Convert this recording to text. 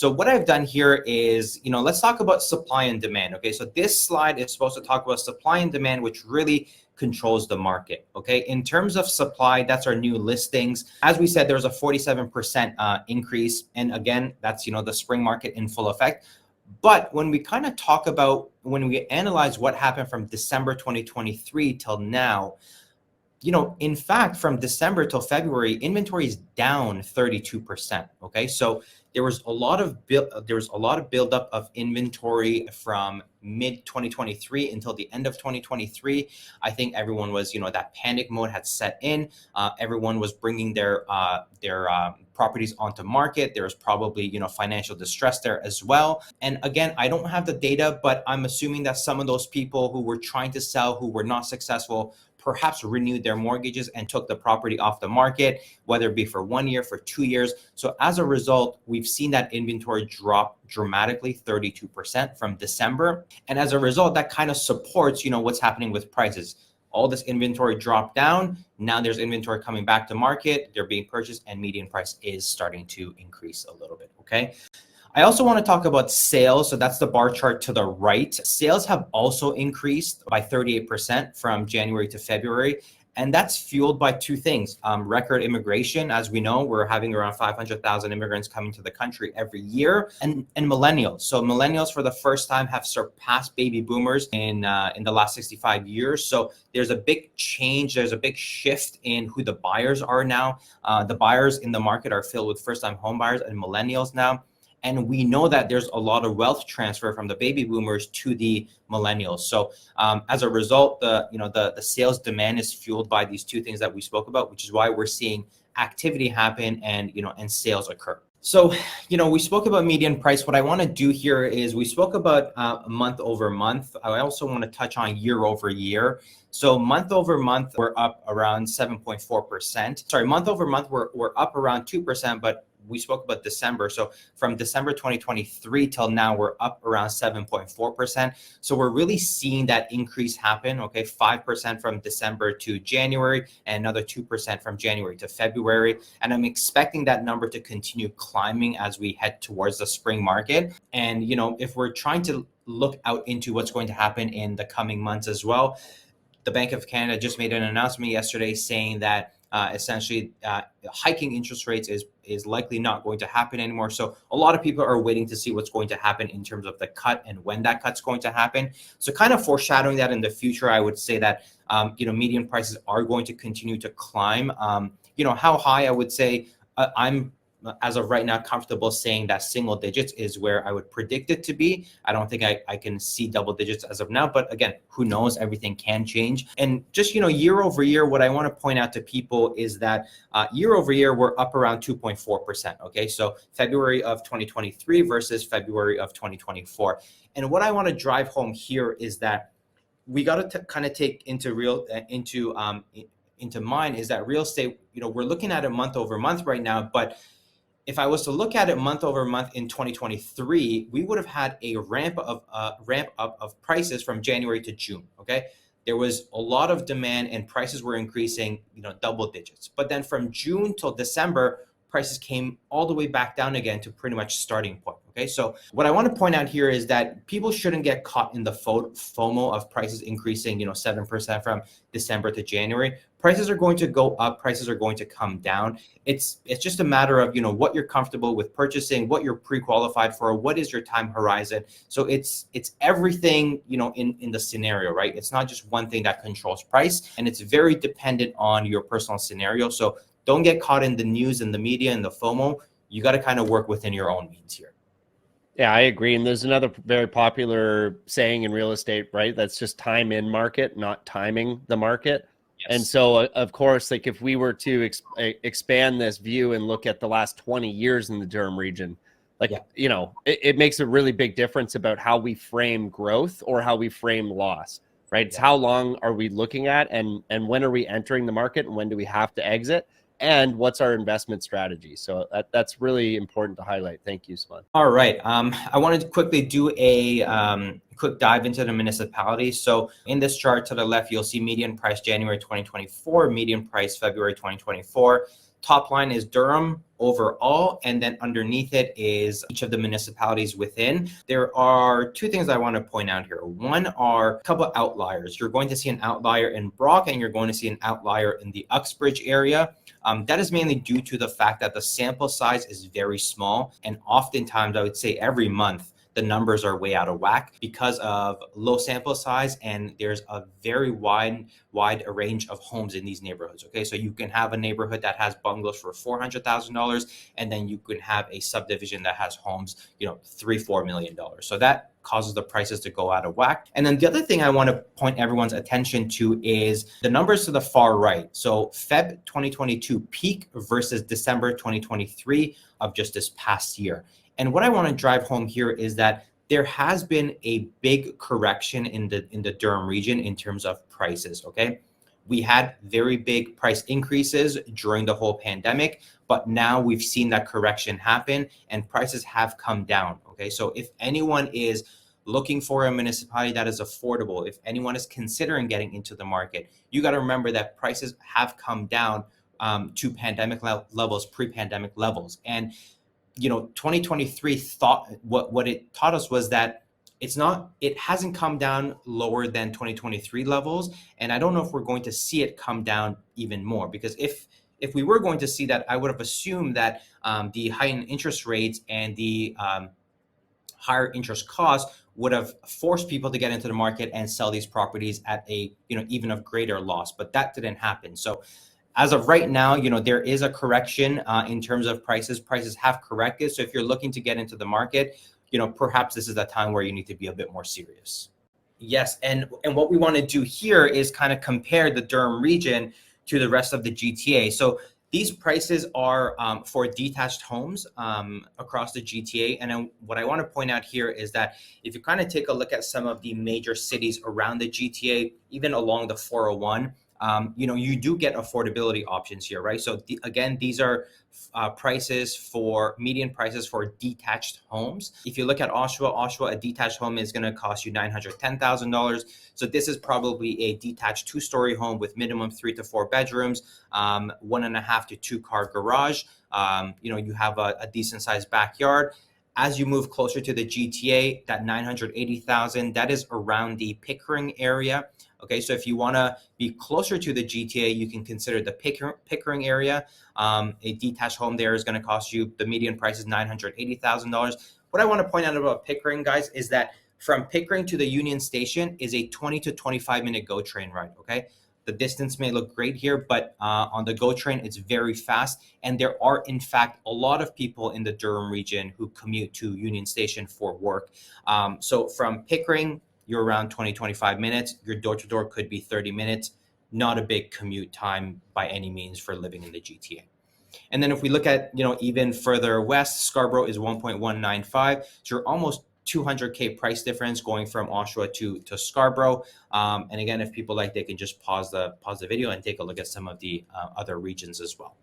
So what I've done here is, let's talk about supply and demand. Okay, so this slide is supposed to talk about supply and demand, which really controls the market. Okay, in terms of supply, that's our new listings. As we said, there's a 47% increase, and again, that's the spring market in full effect. But when we kind of talk about, when we analyze what happened from December 2023 till now, in fact, from December till February, inventory is down 32%. Okay, so there was a lot of buildup of inventory from mid 2023 until the end of 2023. I think everyone was, that panic mode had set in. Everyone was bringing their properties onto market. There was probably, financial distress there as well. And again, I don't have the data, but I'm assuming that some of those people who were trying to sell, who were not successful, perhaps renewed their mortgages and took the property off the market, whether it be for 1 year, for 2 years. So as a result, we've seen that inventory drop dramatically, 32% from December. And as a result, that kind of supports, what's happening with prices. All this inventory dropped down. Now there's inventory coming back to market. They're being purchased, and median price is starting to increase a little bit. Okay. I also want to talk about sales. So that's the bar chart to the right. Sales have also increased by 38% from January to February. And that's fueled by two things. Record immigration. As we know, we're having around 500,000 immigrants coming to the country every year, and millennials. So millennials for the first time have surpassed baby boomers in the last 65 years. So there's a big change. There's a big shift in who the buyers are now. The buyers in the market are filled with first-time home buyers and millennials now. And we know that there's a lot of wealth transfer from the baby boomers to the millennials. So as a result, the sales demand is fueled by these two things that we spoke about, which is why we're seeing activity happen and sales occur. So, we spoke about median price. What I want to do here is we spoke about month over month. I also want to touch on year over year. So month over month, we're up around 7.4%. Sorry, month over month, we're up around 2%, but we spoke about December. So from December 2023 till now, we're up around 7.4%. So we're really seeing that increase happen. Okay, 5% from December to January and another 2% from January to February. And I'm expecting that number to continue climbing as we head towards the spring market. And, if we're trying to look out into what's going to happen in the coming months as well, the Bank of Canada just made an announcement yesterday saying that essentially hiking interest rates is likely not going to happen anymore. So a lot of people are waiting to see what's going to happen in terms of the cut and when that cut's going to happen. So kind of foreshadowing that in the future, I would say that median prices are going to continue to climb. How high? I would say I'm, as of right now, comfortable saying that single digits is where I would predict it to be. I don't think I can see double digits as of now, but again, who knows? Everything can change. And just, year over year, what I want to point out to people is that year over year, we're up around 2.4%. Okay, so February of 2023 versus February of 2024. And what I want to drive home here is that we got to kind of take into mind is that real estate, we're looking at it month over month right now, but if I was to look at it month over month in 2023, we would have had a ramp up of prices from January to June. Okay, there was a lot of demand and prices were increasing, double digits. But then from June till December, prices came all the way back down again to pretty much starting point. Okay, so what I want to point out here is that people shouldn't get caught in the FOMO of prices increasing, 7% from December to January. Prices are going to go up, prices are going to come down. It's just a matter of, what you're comfortable with purchasing, what you're pre-qualified for, what is your time horizon. So it's everything, in the scenario, right? It's not just one thing that controls price, and it's very dependent on your personal scenario. So don't get caught in the news and the media and the FOMO. You got to kind of work within your own means here. Yeah, I agree. And there's another very popular saying in real estate, right? That's just time in market, not timing the market. Yes. And so, of course, like if we were to expand this view and look at the last 20 years in the Durham region, it makes a really big difference about how we frame growth or how we frame loss, right? It's how long are we looking at and when are we entering the market and when do we have to exit? And what's our investment strategy? So that's really important to highlight. Thank you, Saman. All right. I wanted to quickly do a quick dive into the municipalities. So in this chart to the left, you'll see median price January 2024, median price February 2024. top line is Durham overall, and then underneath it is each of the municipalities within. There are two things I want to point out here. One are a couple of outliers. You're going to see an outlier in Brock, and you're going to see an outlier in the Uxbridge area. That is mainly due to the fact that the sample size is very small, and oftentimes, I would say every month, the numbers are way out of whack because of low sample size, and there's a very wide range of homes in these neighborhoods. Okay, so you can have a neighborhood that has bungalows for $400,000, and then you can have a subdivision that has homes, $3-4 million. So that causes the prices to go out of whack. And then the other thing I want to point everyone's attention to is the numbers to the far right. So Feb 2022 peak versus December 2023 of just this past year. And what I want to drive home here is that there has been a big correction in the Durham region in terms of prices, okay? We had very big price increases during the whole pandemic, but now we've seen that correction happen and prices have come down, okay? So if anyone is looking for a municipality that is affordable, if anyone is considering getting into the market, you got to remember that prices have come down to pandemic levels, pre-pandemic levels. And 2023 what it taught us was that it hasn't come down lower than 2023 levels. And I don't know if we're going to see it come down even more, because if we were going to see that, I would have assumed that the heightened interest rates and the higher interest costs would have forced people to get into the market and sell these properties at a, even of greater loss, but that didn't happen. So as of right now, there is a correction in terms of prices. Prices have corrected. So if you're looking to get into the market, perhaps this is a time where you need to be a bit more serious. Yes, and what we want to do here is kind of compare the Durham region to the rest of the GTA. So these prices are for detached homes across the GTA. And then what I want to point out here is that if you kind of take a look at some of the major cities around the GTA, even along the 401, you do get affordability options here, right? So again, these are median prices for detached homes. If you look at Oshawa, a detached home is going to cost you $910,000. So this is probably a detached 2-story home with minimum 3 to 4 bedrooms, 1.5 to 2 car garage. You have a decent sized backyard. As you move closer to the GTA, that $980,000, that is around the Pickering area. Okay, so if you want to be closer to the GTA, you can consider the Pickering area. A detached home there is going to cost you, the median price is $980,000. What I want to point out about Pickering, guys, is that from Pickering to the Union Station is a 20 to 25 minute GO train ride, okay? The distance may look great here, but on the GO train, it's very fast. And there are, in fact, a lot of people in the Durham region who commute to Union Station for work. So from Pickering, you're around 20, 25 minutes. Your door-to-door could be 30 minutes. Not a big commute time by any means for living in the GTA. And then if we look at, even further west, Scarborough is 1.195. So you're almost 200K price difference going from Oshawa to Scarborough. And again, if people like, they can just pause the video and take a look at some of the other regions as well.